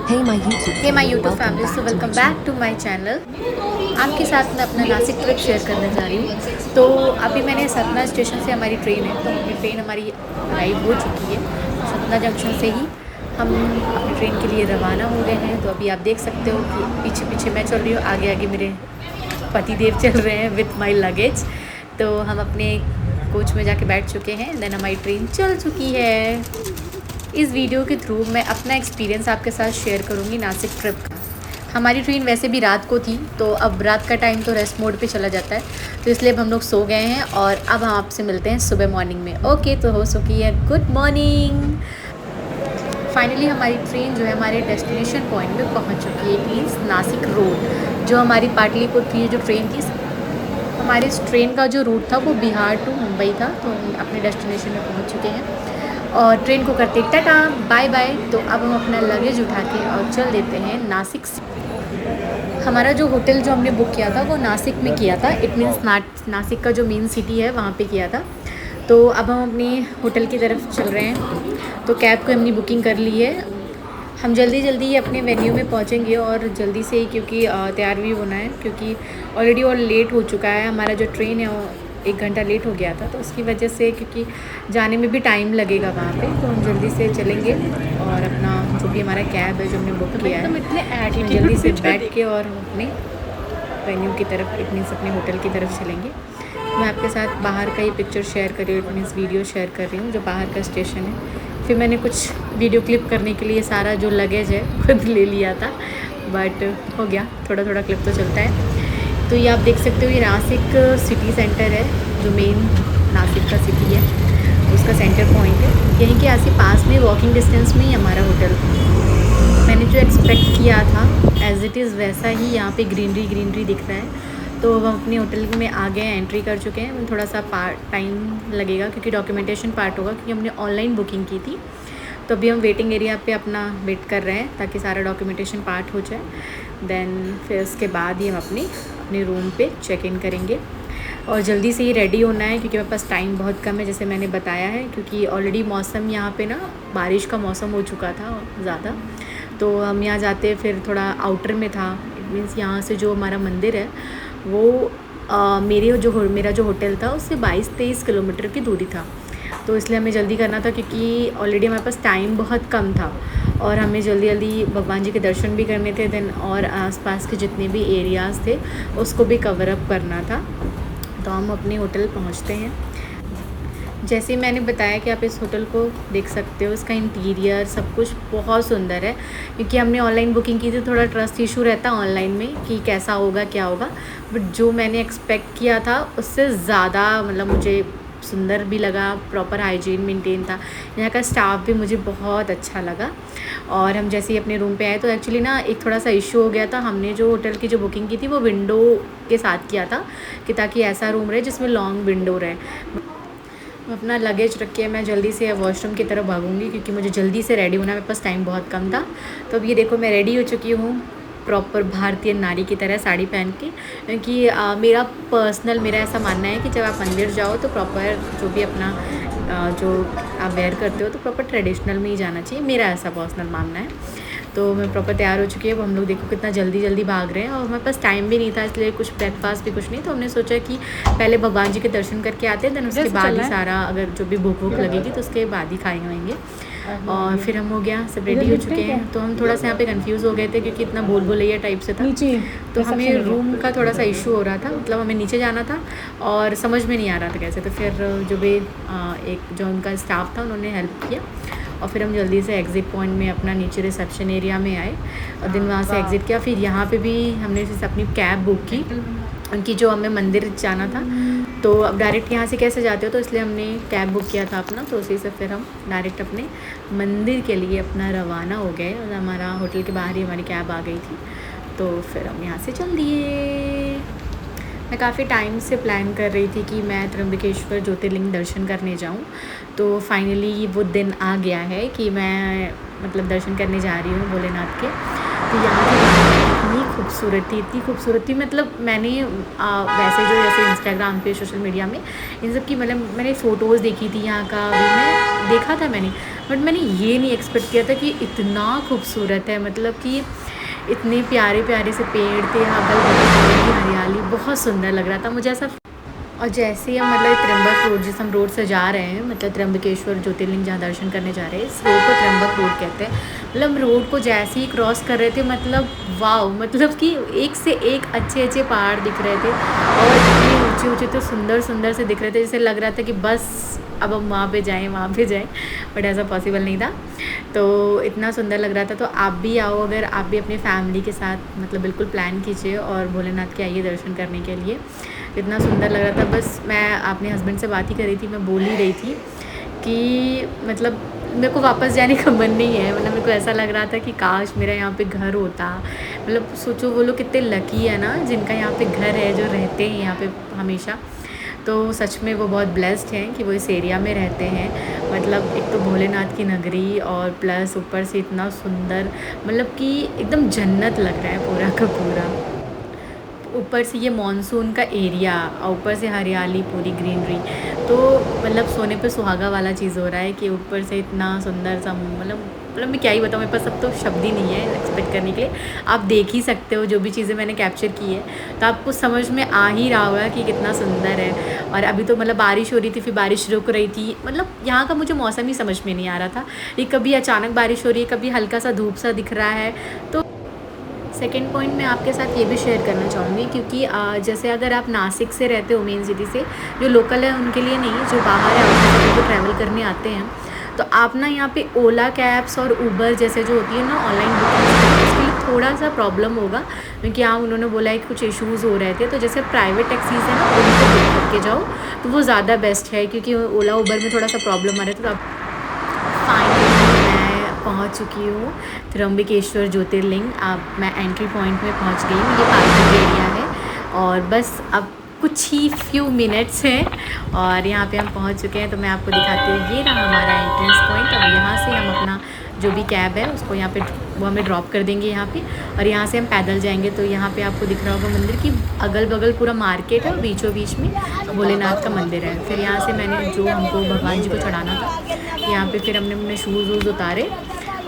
Hey my YouTube hey my family, YouTube welcome family, so back to welcome my back to channel. My channel. आपके साथ मैं अपना Nashik trip share करने जा रही हूँ। तो अभी मैंने सतना स्टेशन से, हमारी ट्रेन है, तो ट्रेन हमारी अराइव हो चुकी है। सतना जंक्शन से ही हम अपनी ट्रेन के लिए रवाना हो गए हैं। तो अभी आप देख सकते हो कि पीछे पीछे मैं चल रही हूँ, आगे आगे मेरे पतिदेव चल रहे हैं विथ माई लगेज। तो हम अपने कोच में जाके बैठ चुके हैं, देन हमारी ट्रेन चल चुकी है। इस वीडियो के थ्रू मैं अपना एक्सपीरियंस आपके साथ शेयर करूँगी नासिक ट्रिप का। हमारी ट्रेन वैसे भी रात को थी, तो अब रात का टाइम तो रेस्ट मोड पे चला जाता है, तो इसलिए अब हम लोग सो गए हैं और अब हम आपसे मिलते हैं सुबह मॉर्निंग में। ओके, तो हो चुकी है गुड मॉर्निंग। फाइनली हमारी ट्रेन जो है हमारे डेस्टिनेशन पॉइंट में पहुंच चुकी है, मीन्स नासिक रोड। जो हमारी पाटलिपुत्र जो ट्रेन थी, हमारे इस ट्रेन का जो रूट था वो बिहार टू मुंबई था। तो हम अपने डेस्टिनेशन में पहुंच चुके हैं और ट्रेन को करते टाटा बाय बाय। तो अब हम अपना लगेज उठा के और चल देते हैं नासिक से। हमारा जो होटल जो हमने बुक किया था वो नासिक में किया था, इट मीन्स नासिक का जो मेन सिटी है वहाँ पे किया था। तो अब हम अपने होटल की तरफ चल रहे हैं। तो कैब को हमने बुकिंग कर ली है। हम जल्दी जल्दी अपने वेन्यू में पहुंचेंगे और जल्दी से ही, क्योंकि तैयार भी होना है, क्योंकि ऑलरेडी और लेट हो चुका है। हमारा जो ट्रेन है वो 1 घंटा लेट हो गया था, तो उसकी वजह से, क्योंकि जाने में भी टाइम लगेगा वहाँ पे, तो हम जल्दी से चलेंगे और अपना जो भी हमारा कैब है जो हमने बुक किया है उसमें जल्दी से बैठ के और हम अपने वेन्यू की तरफ, इट मीन्स अपने होटल की तरफ चलेंगे। मैं आपके साथ बाहर का ही पिक्चर शेयर कर रही हूँ, इट मीन्स वीडियो शेयर कर रही हूँ जो बाहर का स्टेशन है। फिर मैंने कुछ वीडियो क्लिप करने के लिए सारा जो लगेज है खुद ले लिया था, बट हो गया, थोड़ा थोड़ा क्लिप तो चलता है। तो ये आप देख सकते हो, ये नासिक सिटी सेंटर है, जो मेन नासिक का सिटी है उसका सेंटर पॉइंट है। यहीं के आस पास में वॉकिंग डिस्टेंस में ही हमारा होटल। मैंने जो एक्सपेक्ट किया था एज इट इज़ वैसा ही यहाँ पे ग्रीनरी ग्रीनरी दिख रहा है। तो हम अपने होटल में आ गए हैं, एंट्री कर चुके हैं। थोड़ा सा टाइम लगेगा क्योंकि डॉक्यूमेंटेशन पार्ट होगा, क्योंकि हमने ऑनलाइन बुकिंग की थी। तो अभी हम वेटिंग एरिया पे अपना वेट कर रहे हैं ताकि सारा डॉक्यूमेंटेशन पार्ट हो जाए। देन फिर उसके बाद ही हम अपने रूम पे चेक इन करेंगे और जल्दी से ही रेडी होना है, क्योंकि मेरे पास टाइम बहुत कम है, जैसे मैंने बताया है। क्योंकि ऑलरेडी मौसम यहाँ पे ना बारिश का मौसम हो चुका था ज़्यादा। तो हम यहाँ जाते फिर थोड़ा आउटर में था, इट मीन्स यहाँ से जो हमारा मंदिर है वो मेरा जो होटल था उससे 22-23 किलोमीटर की दूरी था। तो इसलिए हमें जल्दी करना था, क्योंकि ऑलरेडी हमारे पास टाइम बहुत कम था और हमें जल्दी जल्दी भगवान जी के दर्शन भी करने थे, देन और आसपास के जितने भी एरियाज़ थे उसको भी कवर अप करना था। तो हम अपने होटल पहुँचते हैं। जैसे ही मैंने बताया कि आप इस होटल को देख सकते हो, इसका इंटीरियर सब कुछ बहुत सुंदर है। क्योंकि हमने ऑनलाइन बुकिंग की थी, थोड़ा ट्रस्ट इशू रहता है ऑनलाइन में कि कैसा होगा क्या होगा, बट जो मैंने एक्सपेक्ट किया था उससे ज़्यादा मतलब मुझे सुंदर भी लगा, प्रॉपर हाइजीन मेंटेन था। यहाँ का स्टाफ भी मुझे बहुत अच्छा लगा। और हम जैसे ही अपने रूम पे आए तो एक्चुअली ना एक थोड़ा सा इशू हो गया था। हमने जो होटल की जो बुकिंग की थी वो विंडो के साथ किया था, कि ताकि ऐसा रूम रहे जिसमें लॉन्ग विंडो रहे। अपना लगेज रख के मैं जल्दी से वॉशरूम की तरफ भागूंगी, क्योंकि मुझे जल्दी से रेडी होना है, मेरे पास टाइम बहुत कम था। तो अब ये देखो मैं रेडी हो चुकी हूँ प्रॉपर भारतीय नारी की तरह साड़ी पहन के। क्योंकि मेरा ऐसा मानना है कि जब आप मंदिर जाओ तो प्रॉपर जो भी अपना जो आप वेयर करते हो तो प्रॉपर ट्रेडिशनल में ही जाना चाहिए, मेरा ऐसा पर्सनल मानना है। तो मैं प्रॉपर तैयार हो चुकी है। अब हम लोग देखो कितना जल्दी जल्दी भाग रहे हैं और हमारे पास टाइम भी नहीं था, इसलिए कुछ ब्रेकफास्ट भी कुछ नहीं। तो हमने सोचा कि पहले भगवान जी के दर्शन करके आते हैं, देन उसके बाद ही सारा अगर जो भी भूख वूख लगेगी तो उसके बाद ही खाएंगे। और फिर हम हो गया, सब रेडी हो चुके हैं। तो हम थोड़ा सा यहाँ पे कंफ्यूज हो गए थे, क्योंकि इतना बोल बोलैया टाइप से था। तो हमें रूम का थोड़ा सा इशू हो रहा था, मतलब हमें नीचे जाना था और समझ में नहीं आ रहा था कैसे। तो फिर जो भी एक जो उनका स्टाफ था उन्होंने हेल्प किया और फिर हम जल्दी से एग्ज़िट पॉइंट में अपना नीचे रिसेप्शन एरिया में आए और दिन वहाँ से एग्ज़िट किया। फिर यहाँ पे भी हमने जैसे अपनी कैब बुक की, उनकी जो हमें मंदिर जाना था। तो अब डायरेक्ट यहाँ से कैसे जाते हो, तो इसलिए हमने कैब बुक किया था अपना। तो उसी से फिर हम डायरेक्ट अपने मंदिर के लिए अपना रवाना हो गए और हमारा होटल के बाहर ही हमारी कैब आ गई थी। तो फिर हम यहाँ से चल दिए। मैं काफ़ी टाइम से प्लान कर रही थी कि मैं त्र्यंबकेश्वर ज्योतिर्लिंग दर्शन करने जाऊं। तो फाइनली वो दिन आ गया है कि मैं मतलब दर्शन करने जा रही हूँ भोलेनाथ के। तो यहाँ की वादियाँ इतनी खूबसूरत थी मतलब मैंने वैसे जो जैसे इंस्टाग्राम पे सोशल मीडिया में इन सब की मतलब मैंने फ़ोटोज़ देखी थी यहाँ का भी मैं देखा था मैंने, बट मैंने ये नहीं एक्सपेक्ट किया था कि इतना खूबसूरत है। मतलब कि इतने प्यारे प्यारे से पेड़ थे, अगल बगल की हरियाली, बहुत सुंदर लग रहा था मुझे ऐसा। और जैसे ही हम मतलब त्र्यंबक रोड, जिस हम रोड से जा रहे हैं मतलब त्र्यंबकेश्वर ज्योतिर्लिंग जहाँ दर्शन करने जा रहे हैं, इस रोड को त्र्यंबक रोड कहते हैं। मतलब रोड को जैसे ही क्रॉस कर रहे थे मतलब वाओ, मतलब कि एक से एक अच्छे अच्छे पहाड़ दिख रहे थे और इतने ऊंचे ऊंचे तो सुंदर सुंदर से दिख रहे थे, जैसे लग रहा था कि बस अब हम वहाँ पे जाएँ, बट ऐसा पॉसिबल नहीं था। तो इतना सुंदर लग रहा था। तो आप भी आओ, अगर आप भी अपनी फैमिली के साथ मतलब बिल्कुल प्लान कीजिए और भोलेनाथ के आइए दर्शन करने के लिए। इतना सुंदर लग रहा था। बस मैं अपने हस्बैंड से बात ही कर रही थी, मैं बोल ही रही थी कि मतलब मेरे को वापस जाने का मन नहीं है। मतलब मेरे को ऐसा लग रहा था कि काश मेरा यहाँ पे घर होता। मतलब सोचो वो लोग कितने लकी है ना जिनका यहाँ पे घर है, जो रहते हैं यहाँ पे हमेशा। तो सच में वो बहुत ब्लेस्ड हैं कि वो इस एरिया में रहते हैं। मतलब एक तो भोलेनाथ की नगरी और प्लस ऊपर से इतना सुंदर, मतलब कि एकदम जन्नत लग रहा है पूरा का पूरा। ऊपर से ये मानसून का एरिया और ऊपर से हरियाली, पूरी ग्रीनरी, तो मतलब सोने पे सुहागा वाला चीज़ हो रहा है कि ऊपर से इतना सुंदर सा मतलब मैं क्या ही बताऊँ, मेरे पास अब तो शब्द ही नहीं है एक्सपेक्ट करने के लिए। आप देख ही सकते हो जो भी चीज़ें मैंने कैप्चर की है, तो आपको समझ में आ ही रहा होगा कि कितना सुंदर है। और अभी तो मतलब बारिश हो रही थी, फिर बारिश रुक रही थी, मतलब यहाँ का मुझे मौसम ही समझ में नहीं आ रहा था। ये कभी अचानक बारिश हो रही है, कभी हल्का सा धूप सा दिख रहा है। तो सेकेंड पॉइंट मैं आपके साथ ये भी शेयर करना चाहूँगी, क्योंकि जैसे अगर आप नासिक से रहते हो, मेन सिटी से, जो लोकल है उनके लिए नहीं, जो बाहर है आउटर सिटी को ट्रैवल करने आते हैं, तो आप ना यहाँ पे ओला कैब्स और ऊबर जैसे जो होती है ना ऑनलाइन बुकिंग, उसके लिए थोड़ा सा प्रॉब्लम होगा, क्योंकि यहाँ उन्होंने बोला है कि कुछ इश्यूज़ हो रहे थे। तो जैसे प्राइवेट टैक्सीज़ है ना, उनको बुक करके जाओ तो वो ज़्यादा बेस्ट है, क्योंकि ओला ऊबर में थोड़ा सा प्रॉब्लम आ रहा है। तो आप फाइनली मैं पहुंच चुकी हूँ त्र्यंबकेश्वर ज्योतिर्लिंग। अब मैं एंट्री पॉइंट में पहुंच गई हूँ, ये पार्किंग एरिया है और बस अब कुछ ही फ्यू मिनट्स हैं और यहाँ पे हम पहुंच चुके हैं। तो मैं आपको दिखाती हूँ, ये रहा हमारा एंट्रेंस पॉइंट। अब यहाँ से हम अपना जो भी कैब है उसको यहाँ पे वो हमें ड्रॉप कर देंगे यहाँ पे, और यहाँ से हम पैदल जाएंगे। तो यहाँ पे आपको दिख रहा होगा मंदिर की अगल बगल पूरा मार्केट है और बीचों बीच में भोलेनाथ का मंदिर है। फिर यहाँ से मैंने जो हमको भगवान जी को चढ़ाना था, यहाँ पे फिर हमने अपने शूज़ वूज़ उतारे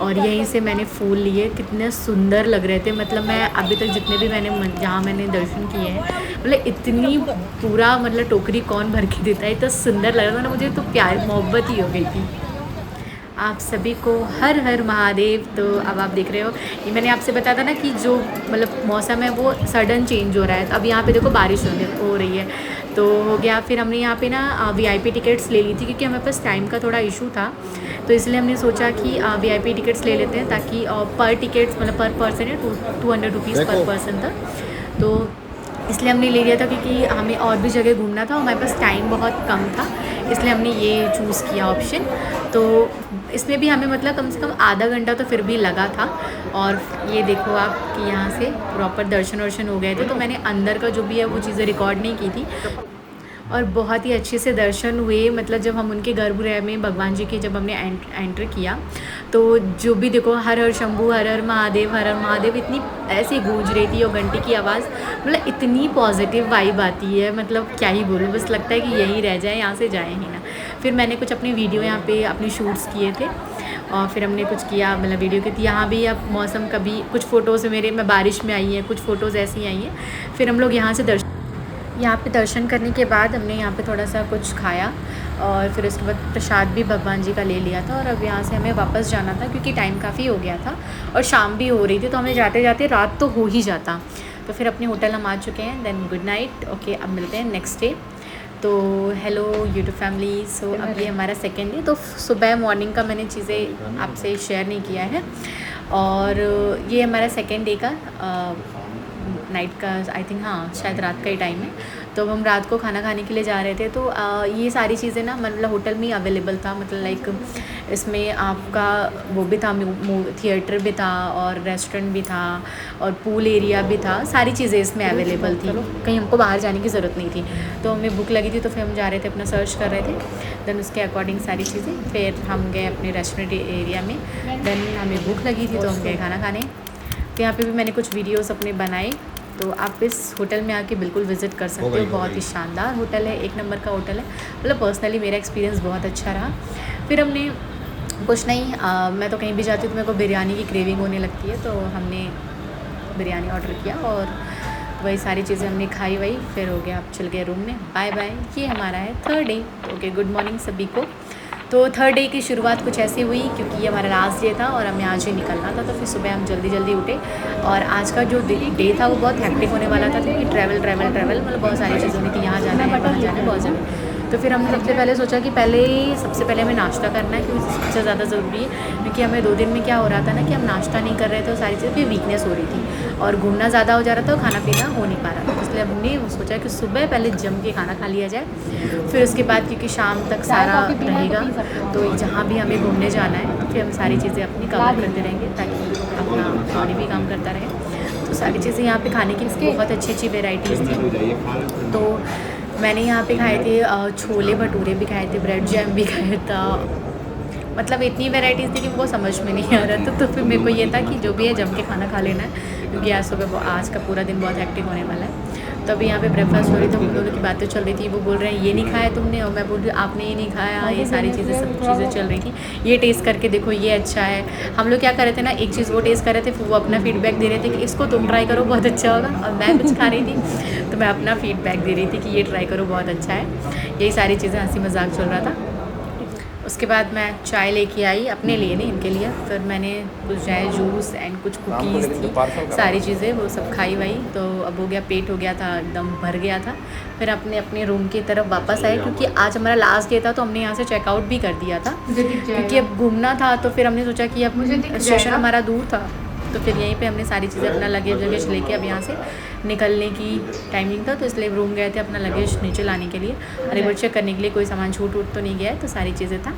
और यहीं से मैंने फूल लिए। कितने सुंदर लग रहे थे, मतलब मैं अभी तक जितने भी मैंने जहाँ मैंने दर्शन किए हैं, मतलब इतनी पूरा मतलब टोकरी कौन भर के देता है, इतना सुंदर लग रहा था ना मुझे, तो प्यार मोहब्बत ही हो गई थी। आप सभी को हर हर महादेव। तो अब आप देख रहे हो, ये मैंने आपसे बताया था ना कि जो मतलब मौसम है वो सडन चेंज हो रहा है। अब यहाँ पे देखो बारिश हो रही है, तो हो गया। फिर हमने यहाँ पे ना वीआईपी टिकट्स ले ली थी, क्योंकि हमें पास टाइम का थोड़ा इशू था, तो इसलिए हमने सोचा कि वीआईपी टिकट्स ले लेते हैं, ताकि पर टिकट्स मतलब पर पर्सन है 200 रुपीज़ पर पर्सन था। तो इसलिए हमने ले लिया था, क्योंकि हमें और भी जगह घूमना था, हमारे पास टाइम बहुत कम था, इसलिए हमने ये चूज़ किया ऑप्शन। तो इसमें भी हमें मतलब कम से कम आधा घंटा तो फिर भी लगा था। और ये देखो आप कि यहाँ से प्रॉपर दर्शन वर्शन हो गए थे, तो मैंने अंदर का जो भी है वो चीज़ें रिकॉर्ड नहीं की थी, और बहुत ही अच्छे से दर्शन हुए। मतलब जब हम उनके गर्भगृह में भगवान जी के जब हमने एंटर किया, तो जो भी देखो हर हर शंभू, हर हर महादेव इतनी ऐसे गूंज रही थी, और घंटी की आवाज़, मतलब इतनी पॉजिटिव वाइब आती है, मतलब क्या ही बोलूँ, बस लगता है कि यहीं रह जाए, यहाँ से जाए ही ना। फिर मैंने कुछ अपनी वीडियो यहाँ पे अपने शूट्स किए थे, और फिर हमने कुछ किया मतलब वीडियो की थी। यहाँ भी अब मौसम कभी कुछ फ़ोटोज़ मेरे मैं बारिश में आई हैं, कुछ फ़ोटोज़ ऐसी आई हैं। फिर हम लोग यहाँ पे दर्शन करने के बाद हमने यहाँ पे थोड़ा सा कुछ खाया, और फिर उसके बाद प्रसाद भी भगवान जी का ले लिया था। और अब यहाँ से हमें वापस जाना था, क्योंकि टाइम काफ़ी हो गया था और शाम भी हो रही थी, तो हमें जाते जाते रात तो हो ही जाता। तो फिर अपने होटल हम आ चुके हैं। Then good night. ओके, अब मिलते हैं नेक्स्ट डे। तो हेलो यूट्यूब फैमिली। सो अब ये हमारा सेकेंड डे। तो सुबह मॉर्निंग का मैंने चीज़ें आपसे शेयर नहीं किया है, और ये हमारा सेकेंड डे का नाइट का, आई थिंक हाँ शायद रात का ही टाइम है। तो हम रात को खाना खाने के लिए जा रहे थे, तो ये सारी चीज़ें ना मतलब होटल में ही अवेलेबल था। मतलब लाइक इसमें आपका वो भी था, थिएटर भी था और रेस्टोरेंट भी था और पूल एरिया भी था, सारी चीज़ें इसमें अवेलेबल थी, कहीं हमको बाहर जाने की ज़रूरत नहीं थी। तो हमें भूख लगी थी, तो फिर हम जा रहे थे, अपना सर्च कर रहे थे, देन उसके अकॉर्डिंग सारी चीज़ें। फिर हम गए अपने रेस्टोरेंट एरिया में, देन हमें भूख लगी थी तो हम गए खाना खाने। तो यहाँ पे भी मैंने कुछ वीडियोस अपने बनाए। तो आप इस होटल में आके बिल्कुल विज़िट कर सकते हो, बहुत ही शानदार होटल है, एक नंबर का होटल है। मतलब पर्सनली मेरा एक्सपीरियंस बहुत अच्छा रहा। फिर हमने कुछ नहीं, मैं तो कहीं भी जाती हूँ तो मेरे को बिरयानी की क्रेविंग होने लगती है, तो हमने बिरयानी ऑर्डर किया और वही सारी चीज़ें हमने खाई वही, फिर हो गया, आप चल गए रूम में, बाय बाय। ये हमारा है third day. Okay, good morning सभी को। तो थर्ड डे की शुरुआत कुछ ऐसी हुई, क्योंकि ये हमारा लास्ट डे था और हमें आज ही निकलना था, तो फिर सुबह हम जल्दी जल्दी उठे। और आज का जो डे था वो बहुत हैक्टिक होने वाला था, क्योंकि ट्रैवल मतलब बहुत सारी चीज़ें होनी थी, यहाँ जाना है, वहाँ जाना है, बहुत ज़्यादा। तो फिर हमने सबसे पहले सोचा कि सबसे पहले हमें नाश्ता करना है, क्योंकि सबसे ज़्यादा ज़रूरी है। क्योंकि हमें 2 दिन में क्या हो रहा था ना कि हम नाश्ता नहीं कर रहे थे, और सारी चीज़ें फिर वीकनेस हो रही थी और घूमना ज़्यादा हो जा रहा था और खाना पीना हो नहीं पा रहा था। इसलिए हमने सोचा कि सुबह पहले जम के खाना खा लिया जाए, फिर उसके बाद, क्योंकि शाम तक सारा रहेगा, तो जहाँ भी हमें घूमने जाना है तो फिर हम सारी चीज़ें अपनी कवर करते रहेंगे, ताकि अपना बॉडी भी काम करता रहे। तो सारी चीज़ें यहाँ पे खाने की बहुत अच्छी अच्छी वेराइटीज़ थी। तो मैंने यहाँ पे खाए थे छोले भटूरे भी खाए थे, ब्रेड जैम भी खाया था। मतलब इतनी वैराइटीज़ थी कि वो समझ में नहीं आ रहा था। तो फिर मेरे को ये था कि जो भी है जम के खाना खा लेना है, क्योंकि आज का पूरा दिन बहुत हेक्टिक होने वाला है। तो अभी यहाँ पे ब्रेकफास्ट हो रही, तो हम दोनों की बातें चल रही थी। वो बोल रहे हैं ये नहीं खाया तुमने, और मैं बोल रही हूँ आपने ये नहीं खाया। ये सारी चीज़ें सब चीज़ें चल रही थी, ये टेस्ट करके देखो ये अच्छा है। हम लोग क्या कर रहे थे ना, एक चीज़ वो टेस्ट कर रहे थे, फिर वो अपना फीडबैक दे रहे थे कि इसको तुम ट्राई करो बहुत अच्छा होगा, और मैं कुछ खा रही थी तो मैं अपना फीडबैक दे रही थी कि ये ट्राई करो बहुत अच्छा है। यही सारी चीज़ें हंसी मजाक चल रहा था। उसके बाद मैं चाय लेके आई, अपने लिए नहीं, इनके लिए। फिर मैंने कुछ चाय, जूस एंड कुछ कुकीज़ थी, सारी चीज़ें वो सब खाई वाई। तो अब हो गया, पेट हो गया था, एकदम भर गया था। फिर अपने रूम की तरफ वापस आए, क्योंकि आज हमारा लास्ट डे था, तो हमने यहाँ से चेकआउट भी कर दिया था, क्योंकि अब घूमना था। तो फिर हमने सोचा कि अब स्टेशन हमारा दूर था, तो फिर यहीं पे हमने सारी चीज़ें, अपना लगेज लेके अब यहाँ से निकलने की टाइमिंग था, तो इसलिए रूम गए थे अपना लगेज नीचे लाने के लिए और एक बार चेक करने के लिए कोई सामान छूट तो नहीं गया है, तो सारी चीज़ें था।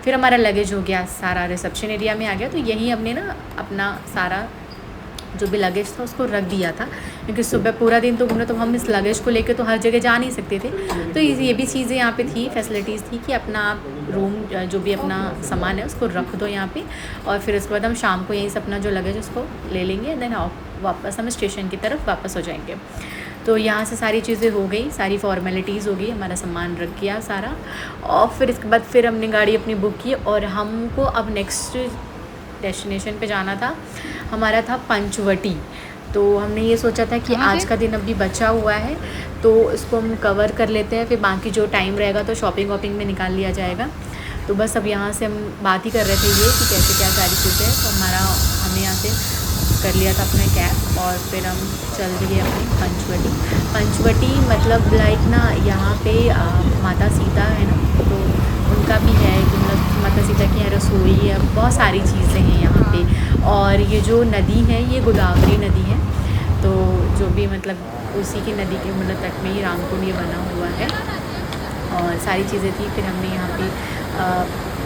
फिर हमारा लगेज हो गया सारा रिसेप्शन एरिया में आ गया, तो यहीं हमने ना अपना सारा जो भी लगेज था उसको रख दिया था, क्योंकि सुबह पूरा दिन तो घूमना, तो हम इस लगेज को लेके तो हर जगह जा नहीं सकते थे। तो ये भी चीज़ें यहाँ पे थी, फैसिलिटीज़ थी कि अपना आप रूम जो भी अपना सामान है उसको रख दो यहाँ पे, और फिर उसके बाद हम शाम को यहीं से अपना जो लगेज उसको ले लेंगे, देन वापस हम स्टेशन की तरफ वापस हो जाएंगे। तो यहाँ से सारी चीज़ें हो गई, सारी फॉर्मेलिटीज़ हो गई, हमारा सामान रख गया सारा, और फिर इसके बाद फिर हमने गाड़ी अपनी बुक की, और हमको अब नेक्स्ट डेस्टिनेशन पे जाना था, हमारा था पंचवटी। तो हमने ये सोचा था कि आज का दिन अभी बचा हुआ है, तो इसको हम कवर कर लेते हैं, फिर बाकी जो टाइम रहेगा तो शॉपिंग वॉपिंग में निकाल लिया जाएगा। तो बस अब यहाँ से हम बात ही कर रहे थे ये कि कैसे क्या सारी चीज़ें हैं। तो हमने यहाँ से कर लिया था अपना कैब, और फिर हम चल दिए अपनी पंचवटी मतलब लाइक ना, यहाँ पे माता सीता है ना, तो उनका भी है, मतलब माता सीता की यहाँ रसोई है, बहुत सारी चीज़ें हैं यहाँ पे। और ये जो नदी है ये गोदावरी नदी है, तो जो भी मतलब उसी की नदी के मतलब तट में ही रामकुंड ये बना हुआ है, और सारी चीज़ें थी। फिर हमने यहाँ पे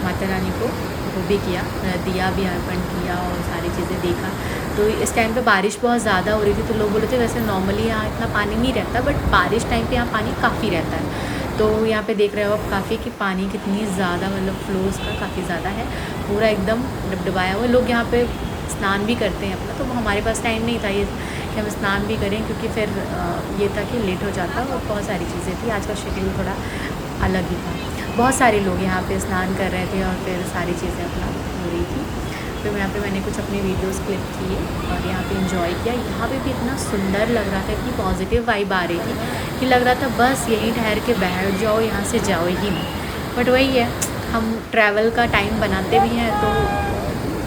माता रानी को वो भी किया, दिया भी अर्पण किया और सारी चीज़ें देखा। तो इस टाइम पे बारिश बहुत ज़्यादा हो रही थी, तो लोग बोले थे वैसे नॉर्मली यहाँ इतना पानी नहीं रहता, बट बारिश टाइम पे यहाँ पानी काफ़ी रहता है। तो यहाँ पे देख रहे हो आप काफ़ी कि पानी कितनी ज़्यादा, मतलब फ्लो उसका काफ़ी ज़्यादा है, पूरा एकदम डबडबाया हुआ। लोग यहाँ पे स्नान भी करते हैं अपना, तो वो हमारे पास टाइम नहीं था ये कि हम स्नान भी करें, क्योंकि फिर ये था कि लेट हो जाता, और बहुत सारी चीज़ें थी, आज का शेड्यूल थोड़ा अलग ही था। बहुत सारे लोग यहाँ पे स्नान कर रहे थे और फिर सारी चीज़ें अपना हो रही थी। फिर यहाँ पे मैंने कुछ अपनी वीडियोस क्लिप किए और यहाँ पे एंजॉय किया। यहाँ पे भी इतना सुंदर लग रहा था, इतनी पॉजिटिव वाइब आ रही थी कि लग रहा था बस यहीं ठहर के बैठ जाओ, यहाँ से जाओ ही नहीं। बट वही है, हम ट्रैवल का टाइम बनाते भी हैं तो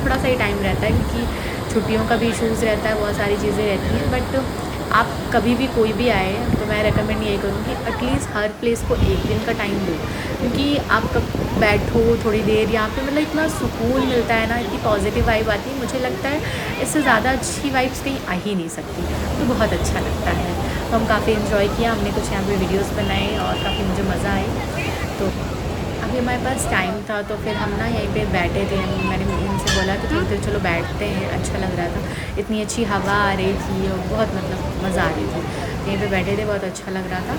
थोड़ा सा ही टाइम रहता है, क्योंकि छुट्टियों का भी इशूज़ रहता है, बहुत सारी चीज़ें रहती हैं। बट आप कभी भी कोई भी आए तो मैं रेकमेंड यही करूँगी, एटलीस्ट हर प्लेस को एक दिन का टाइम दो, क्योंकि आप कब बैठो थोड़ी देर यहाँ पे, मतलब इतना सुकून मिलता है ना, इतनी पॉजिटिव वाइब आती है। मुझे लगता है इससे ज़्यादा अच्छी वाइब्स कहीं आ ही नहीं सकती, तो बहुत अच्छा लगता है। तो हम काफ़ी इन्जॉय किया, हमने कुछ यहाँ पे वीडियोज़ बनाए और काफ़ी मुझे मज़ा आई। तो अभी हमारे पास टाइम था, तो फिर हम ना यहीं पे बैठे थे। मैंने इनसे बोला कि थोड़ी देर चलो बैठते हैं, अच्छा लग रहा था, इतनी अच्छी हवा आ रही थी और बहुत मतलब मज़ा आ रही थी। यहीं पे बैठे थे, बहुत अच्छा लग रहा था।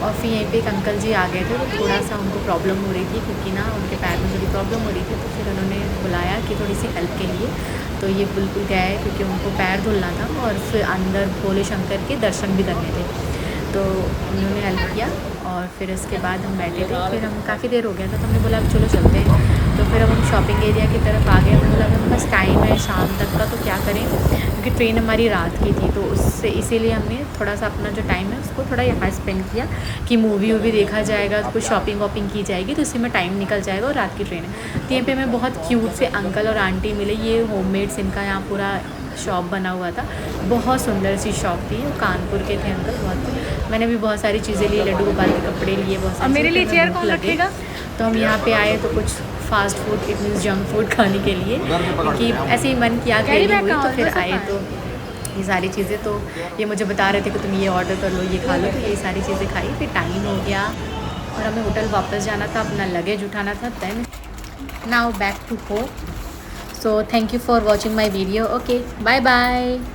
और फिर यहीं पे एक अंकल जी आ गए थे, तो थोड़ा सा उनको प्रॉब्लम हो रही थी, क्योंकि ना उनके पैर में थोड़ी प्रॉब्लम हो रही थी, तो फिर उन्होंने बुलाया कि थोड़ी सी हेल्प के लिए। तो ये बिल्कुल गए क्योंकि उनको पैर धुलना था और फिर अंदर भोले शंकर के दर्शन भी करने थे, तो उन्होंने हेल्प किया। और फिर इसके बाद हम बैठे थे, फिर हम काफ़ी देर हो गया था तो हमने बोला अब चलो चलते हैं। तो फिर अब हम शॉपिंग एरिया की तरफ आ गए। हमने बोला हमारे पास टाइम है शाम तक का, तो क्या करें, क्योंकि ट्रेन हमारी रात की थी, तो उससे इसीलिए हमने थोड़ा सा अपना जो टाइम है उसको थोड़ा यहाँ स्पेंड किया कि मूवी वूवी देखा जाएगा, कुछ शॉपिंग वॉपिंग की जाएगी, तो इसी में टाइम निकल जाएगा और रात की ट्रेन है। तो यहाँ पे हमें बहुत क्यूट से अंकल और आंटी मिले। ये होममेड्स इनका यहाँ पूरा शॉप बना हुआ था, बहुत सुंदर सी शॉप थी। वो कानपुर के थे अंकल, बहुत। मैंने भी बहुत सारी चीज़ें ली, लड्डू गोपाल के कपड़े लिए, बहुत सारी। मेरे लिए चेयर कौन रखेगा? तो हम यहाँ पे आए तो कुछ fast food, it means junk food खाने के लिए, क्योंकि ऐसे ही मन किया हुई, तो फिर आए तो ये सारी चीज़ें, तो ये मुझे बता रहे थे कि तुम ये ऑर्डर कर लो, ये खा लो, तो ये सारी चीज़ें खाई। फिर टाइम हो गया और हमें होटल वापस जाना था, अपना लगेज उठाना था। Then now back to home. So thank you for watching my video. Okay, bye bye.